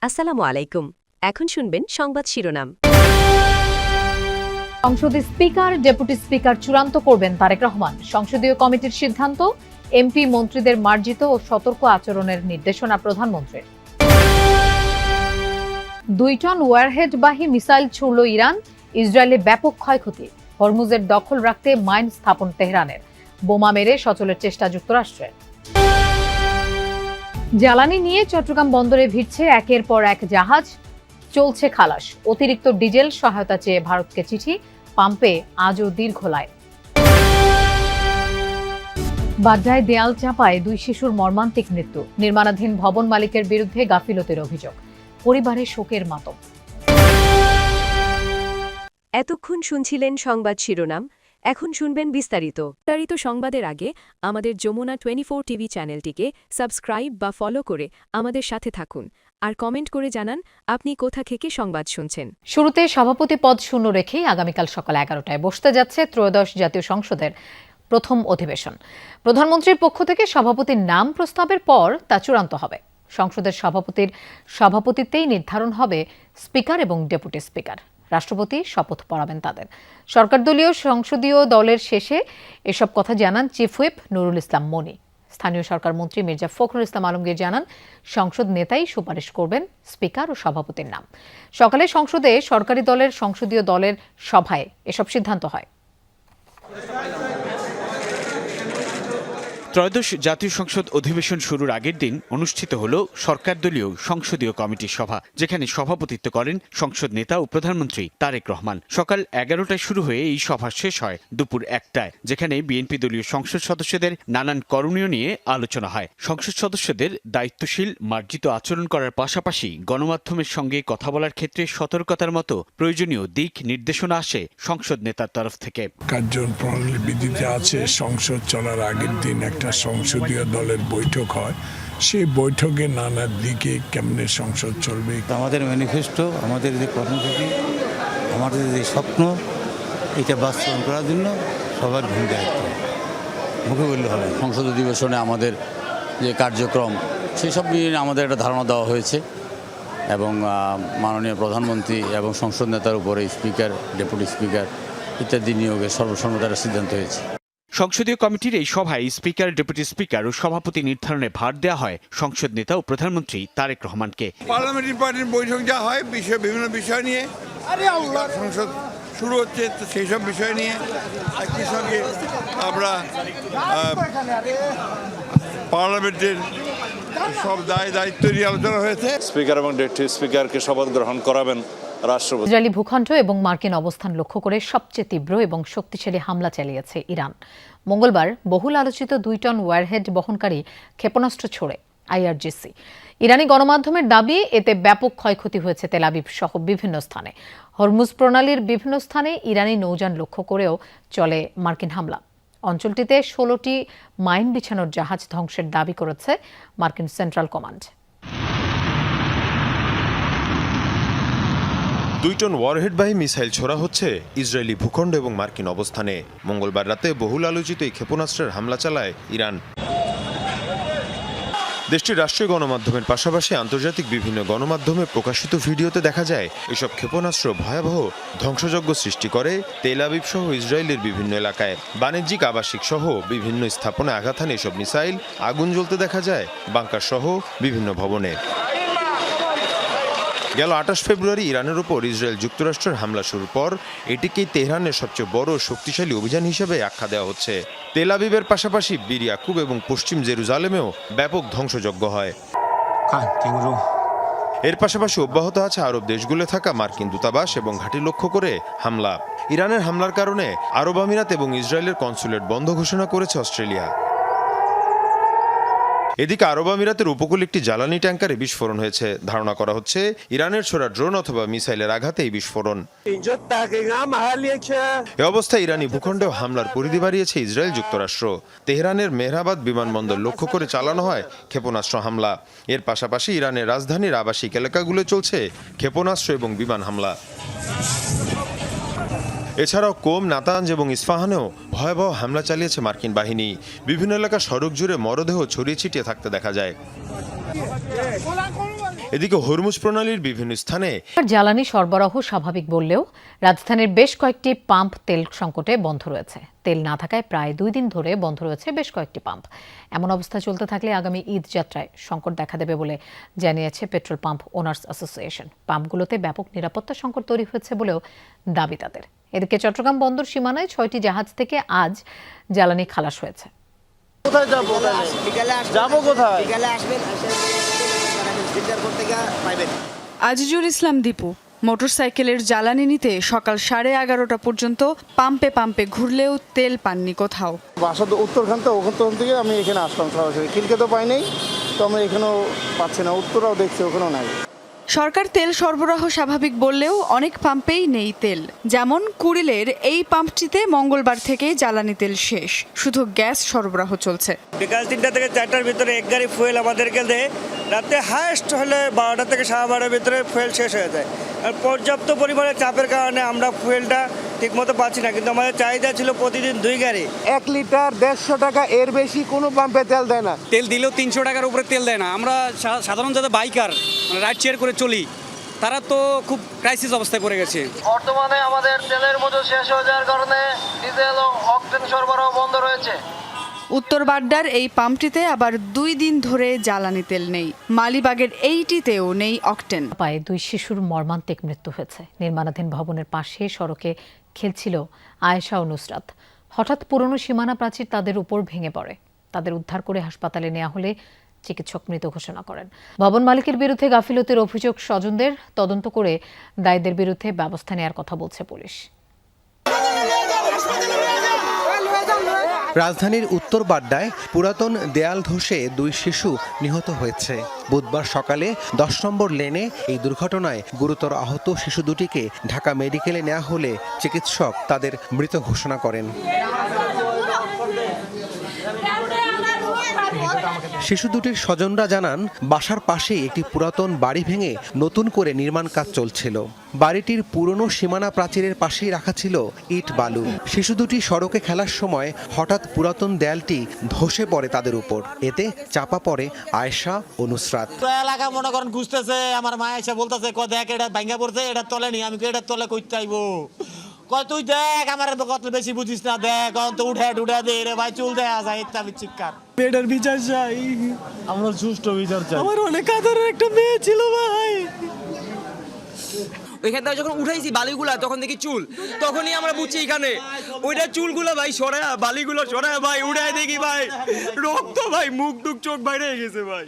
আসসালামু আলাইকুম। এখন শুনবেন সংবাদ শিরোনাম। সংসদে স্পিকার, ডেপুটি স্পিকার চূড়ান্ত করবেন তারেক রহমান। সংসদীয় কমিটির সিদ্ধান্ত, এমপি মন্ত্রীদের মার্জিত ও সতর্ক আচরণের নির্দেশনা প্রধানমন্ত্রীর। 2 টন ওয়ারহেডবাহী মিসাইল ছুড়ল ইরান, ইসরায়েলে ব্যাপক ক্ষয়ক্ষতি। হরমুজের দখল রাখতে মাইন স্থাপন তেহরানের, বোমা মেরে সচলের চেষ্টা যুক্তরাষ্ট্রের। জ্বালানি নিয়ে চট্টগ্রাম বন্দরে ভিড়ছে একের পর এক জাহাজ, চলছে খালাস। অতিরিক্ত ডিজেল সহায়তা চেয়ে ভারতকে চিঠি, পাম্পে আজও দীর্ঘ লাইন। বাড্ডায় দেয়াল চাপায় 2 শিশুর মর্মান্তিক মৃত্যু। নির্মাণাধীন ভবন মালিকের বিরুদ্ধে গাফিলতির অভিযোগ, পরিবারে শোকের মাতম। এতক্ষণ শুনছিলেন সংবাদ শিরোনাম, এখন শুনবেন বিস্তারিত। বিস্তারিত সংবাদের আগে আমাদের যমুনা 24 টিভি চ্যানেলটিকে সাবস্ক্রাইব বা ফলো করে আমাদের সাথে থাকুন, আর কমেন্ট করে জানান আপনি কোথা থেকে সংবাদ শুনছেন। শুরুতে সভাপতি পদ শূন্য রেখেই আগামীকাল সকাল 11টায় বসতে যাচ্ছে ত্রয়োদশ জাতীয় সংসদের প্রথম অধিবেশন। প্রধানমন্ত্রীর পক্ষ থেকে সভাপতির নাম প্রস্তাবের পর তা চূড়ান্ত হবে। সংসদের সভাপতির সভাপতিত্বেই নির্ধারণ হবে স্পিকার এবং ডেপুটি স্পিকার। রাষ্ট্রপতি শপথ পড়াবেন তাদের। সরকারদলীয় সংসদীয় দলের শেষে এসব কথা জানান চিফ হুইপ নুরুল ইসলাম মনি। স্থানীয় সরকার মন্ত্রী মির্জা ফখরুল ইসলাম আলমগীর জানান, সংসদ নেতাই সুপারিশ করবেন স্পিকার ও সভাপতির নাম। সকালে সংসদে সরকারি দলের সংসদীয় দলের সভায় এসব সিদ্ধান্ত হয়। ত্রয়োদশ জাতীয় সংসদ অধিবেশন শুরুর আগের দিন অনুষ্ঠিত হল সরকারদলীয় সংসদীয় কমিটির সভা, যেখানে সভাপতিত্ব করেন সংসদ নেতা ও প্রধানমন্ত্রী তারেক রহমান। সকাল 11টায় শুরু হয়ে এই সভা শেষ হয় দুপুর 1টায়, যেখানে বিএনপি দলীয় সংসদ সদস্যদের নানান করণীয় নিয়ে আলোচনা হয়। সংসদ সদস্যদের দায়িত্বশীল মার্জিত আচরণ করার পাশাপাশি গণমাধ্যমের সঙ্গে কথা বলার ক্ষেত্রে সতর্কতার মতো প্রয়োজনীয় দিক নির্দেশনা আসে সংসদ নেতার তরফ থেকে। কার্যপ্রণালী বিধিতে আছে, সংসদ চলার আগের দিন একটা সংসদীয় দলের বৈঠক হয়। সেই বৈঠকে নানা দিকে কেমনে সংসদ চলবে, আমাদের ম্যানিফেস্টো, আমাদের যে কর্মসূচি, আমাদের যে স্বপ্ন, এটা বাস্তবায়ন করার জন্য সবার ভূমিকা রাখতে মুখে বললে হবে। সংসদ অধিবেশনে আমাদের যে কার্যক্রম সেই সব নিয়ে আমাদের একটা ধারণা দেওয়া হয়েছে এবং মাননীয় প্রধানমন্ত্রী এবং সংসদ নেতার উপরে স্পিকার, ডেপুটি স্পিকার ইত্যাদি নিয়োগের সর্বসম্মতির সিদ্ধান্ত হয়েছে। সংসদীয় কমিটির এই সভায় স্পিকার, ডেপুটি স্পিকার ও সভাপতি নির্ধারণে ভার দেওয়া হয় সংসদ নেতা ও প্রধানমন্ত্রী তারেক রহমানকে। পার্লামেন্টারি পার্টির বৈঠক যা হয় বিভিন্ন বিষয় নিয়ে, সংসদ শুরু হচ্ছে তো সেই সব বিষয় নিয়ে একই সঙ্গে আমরা পার্লামেন্টের সব দায়িত্ব নিয়ে আলোচনা হয়েছে। স্পিকার এবং ডেপুটি স্পিকারকে শপথ গ্রহণ করাবেন রাষ্ট্রপতি। ইসরায়েলি ভূখণ্ড এবং মার্কিন অবস্থান লক্ষ্য করে সবচেয়ে তীব্র এবং শক্তিশালী হামলা চালিয়েছে ইরান। মঙ্গলবার বহুল আলোচিত 2 টন ওয়ারহেড বহনকারী ক্ষেপণাস্ত্র ছোড়ে IRGC। ইরানি গণমাধ্যমের দাবি, এতে ব্যাপক ক্ষয়ক্ষতি হয়েছে তেল আবিব সহ বিভিন্ন স্থানে। হরমুজ প্রণালীর বিভিন্ন স্থানে ইরানি নৌযান লক্ষ্য করেও চলে মার্কিন হামলা। অঞ্চলটিতে 16টি মাইন বিছানোর জাহাজ ধ্বংসের দাবি করেছে মার্কিন সেন্ট্রাল কমান্ড। 2 টন ওয়ারহেডবাহী মিসাইল ছোড়া হচ্ছে ইসরায়েলি ভূখণ্ড এবং মার্কিন অবস্থানে। মঙ্গলবার রাতে বহুল আলোচিত এই ক্ষেপণাস্ত্রের হামলা চালায় ইরান। দেশটির রাষ্ট্রীয় গণমাধ্যমের পাশাপাশি আন্তর্জাতিক বিভিন্ন গণমাধ্যমে প্রকাশিত ভিডিওতে দেখা যায় এসব ক্ষেপণাস্ত্র ভয়াবহ ধ্বংসযজ্ঞ সৃষ্টি করে তেল আবিব সহ ইসরায়েলের বিভিন্ন এলাকায়। বাণিজ্যিক, আবাসিক সহ বিভিন্ন স্থাপনায় আঘাত হানে এসব মিসাইল। আগুন জ্বলতে দেখা যায় বাংকার সহ বিভিন্ন ভবনে। গেল 28 ফেব্রুয়ারি ইরানের উপর ইসরায়েল যুক্তরাষ্ট্রের হামলা শুরুর পর এটিকেই তেহরানের সবচেয়ে বড় শক্তিশালী অভিযান হিসেবে আখ্যা দেওয়া হচ্ছে। তেল আবিবের পাশাপাশি বীর ইয়াকুব এবং পশ্চিম জেরুজালেমেও ব্যাপক ধ্বংসযজ্ঞ হয়। এর পাশাপাশি অব্যাহত আছে আরব দেশগুলো থাকা মার্কিন দূতাবাস এবং ঘাঁটি লক্ষ্য করে হামলা। ইরানের হামলার কারণে আরব আমিরাত এবং ইসরায়েলের কনসুলেট বন্ধ ঘোষণা করেছে অস্ট্রেলিয়া। এদিকে আরব আমিরাতের উপকূলে একটি জ্বালানি ট্যাঙ্কারে বিস্ফোরণ হয়েছে। ধারণা করা হচ্ছে ইরানের ছোড়া ড্রোন অথবা মিসাইলের আঘাতে এই বিস্ফোরণ। এ অবস্থায় ইরানি ভূখণ্ডেও হামলার পরিধি বাড়িয়েছে ইসরায়েল যুক্তরাষ্ট্র। তেহরানের মেহরাবাদ বিমানবন্দর লক্ষ্য করে চালানো হয় ক্ষেপণাস্ত্র হামলা। এর পাশাপাশি ইরানের রাজধানীর আবাসিক এলাকাগুলো চলছে ক্ষেপণাস্ত্র এবং বিমান হামলা। এছাড়াও কোম, নাতাঞ্জ এবং ইস্পাহানেও ভয়াবহ হামলা চালিয়েছে মার্কিন বাহিনী। বিভিন্ন এলাকা সড়ক জুড়ে মরদেহ ছড়িয়ে ছিটিয়ে থাকতে দেখা যায়। এদিকে হরমুজ প্রণালীর বিভিন্ন স্থানে জ্বালানি সরবরাহ স্বাভাবিক বললেও রাজধানীর বেশ কয়েকটি পাম্প তেল সংকটে বন্ধ রয়েছে। তেল না থাকায় প্রায় 2 দিন ধরে বন্ধ রয়েছে বেশ কয়েকটি পাম্প। এমন অবস্থা চলতে থাকলে আগামী ঈদ যাত্রায় সংকট দেখা দেবে বলে জানিয়েছে পেট্রোল পাম্প ওনার্স অ্যাসোসিয়েশন। পাম্পগুলোতে ব্যাপক নিরাপত্তা সংকট তৈরি হয়েছে বলেও দাবি তাদের। এদিকে চট্টগ্রাম বন্দর সীমানায় 6টি জাহাজ থেকে আজ জ্বালানি খালাস হয়েছে। কোথায় যাবো? যাবো কোথায়? আজিজুল ইসলাম দীপু মোটরসাইকেলের জ্বালানি নিতে সকাল 11:30 পর্যন্ত পাম্পে পাম্পে ঘুরলেও তেল পাননি কোথাও। বাসা তো উত্তরখান তো, ওখান থেকে আমি এখানে আসলাম সরাসরি। খিলকে তো পাই নাই, তো আমরা এখানেও পাচ্ছি না। উত্তরাও দেখছি, ওখানেও নাই। সরকার তেল সরবরাহ স্বাভাবিক বললেও অনেক পাম্পেই নেই তেল। যেমন কুড়িলের এই পাম্পটিতে মঙ্গলবার থেকে জ্বালানি তেল শেষ, শুধু গ্যাস সরবরাহ চলছে। বিকাল 3টা থেকে 4টার ভিতরে এক গাড়ি ফুয়েল আমাদেরকে দেয়। রাতে হায়েস্ট হলে 12টা থেকে 12:30 ভিতরে ফুয়েল শেষ হয়ে যায়। আর পর্যাপ্ত পরিমাণে চাপের কারণে আমরা ফুয়েলটা ঠিকমতো পাচ্ছি না, কিন্তু আমাদের চাহিদা ছিল প্রতিদিন 2 গাড়ি। 1 লিটার 150 টাকা, এর বেশি কোনো পাম্পে তেল দেয় না। তেল দিলেও 300 টাকার উপরে তেল দেয় না। আমরা সাধারণ যারা বাইকার রাইড শেয়ার করে চলি, তারা তো খুব ক্রাইসিস অবস্থায় পড়ে গেছে। বর্তমানে আমাদের তেলের মজুদ শেষ হয়ে যাওয়ার কারণে ডিজেল ও অকটেন সরবরাহ বন্ধ রয়েছে। উত্তর বাড্ডার এই পাম্পটিতে আবার 2 দিন ধরে জ্বালানি তেল নেই। মালিবাগের এইটিতেও নেই অকটেন। পায়ে 2 শিশুর মর্মান্তিক মৃত্যু হয়েছে। নির্মাণাধীন ভবনের পাশে সড়কে খেলছিল আয়েশা ও নুসরাত। হঠাৎ পুরনো সীমানা প্রাচীর তাদের উপর ভেঙে পড়ে। তাদের উদ্ধার করে হাসপাতালে নেওয়া হলে চিকিৎসক মৃত ঘোষণা করেন। ভবন মালিকের বিরুদ্ধে গাফিলতির অভিযোগ স্বজনদের। তদন্ত করে দায়ীদের বিরুদ্ধে ব্যবস্থা নেওয়ার কথা বলছে পুলিশ। রাজধানীর উত্তর বাড্ডায় পুরাতন দেয়াল ধসে 2 শিশু নিহত হয়েছে। বুধবার সকালে 10 নম্বর লেনে এই দুর্ঘটনায় গুরুতর আহত শিশু দুটিকে ঢাকা মেডিকেলে নেওয়া হলে চিকিৎসক তাদের মৃত ঘোষণা করেন। শিশু দুটির স্বজনরা জানান, বাসার পাশেই একটি পুরাতন বাড়ি ভেঙে নতুন করে নির্মাণ কাজ চলছিল। বাড়িটির পুরনো সীমানা প্রাচীরের পাশেই রাখা ছিল ইট বালু। শিশু দুটি সড়কে খেলার সময় হঠাৎ পুরাতন দেয়ালটি ধসে পড়ে তাদের উপর। এতে চাপা পড়ে আয়েশা ও নুসরাত। এলাকা মনে করেন খুঁজতেছে, আমার মা এসে বলতেছে দেখ এটা ভাঙা পড়ছে, এটা তলে নি। আমি এটা তলে কইতে আইবো, তুই দেখ আমার কত বেশি বুঝিস না, দেখ তো উঠে দে রে ভাই, চুল দেয়া যায় ইত্যাদি চিৎকার। মেয়েটার বিচার চাই, আমরা সুষ্ঠু বিচার চাই। আমার অনেক আদরের একটা মেয়ে ছিল ভাই। ওইখান থেকে যখন উঠাইছি বালিগুলা, তখন দেখি চুল, তখনই আমরা বুঝছি এখানে ওইটা চুলগুলা ভাই সরায়া, বালিগুলো সরায়া ভাই উঠায় দেখি ভাই রক্ত, ভাই মুখ টুক চোখ বাইরে গেছে ভাই।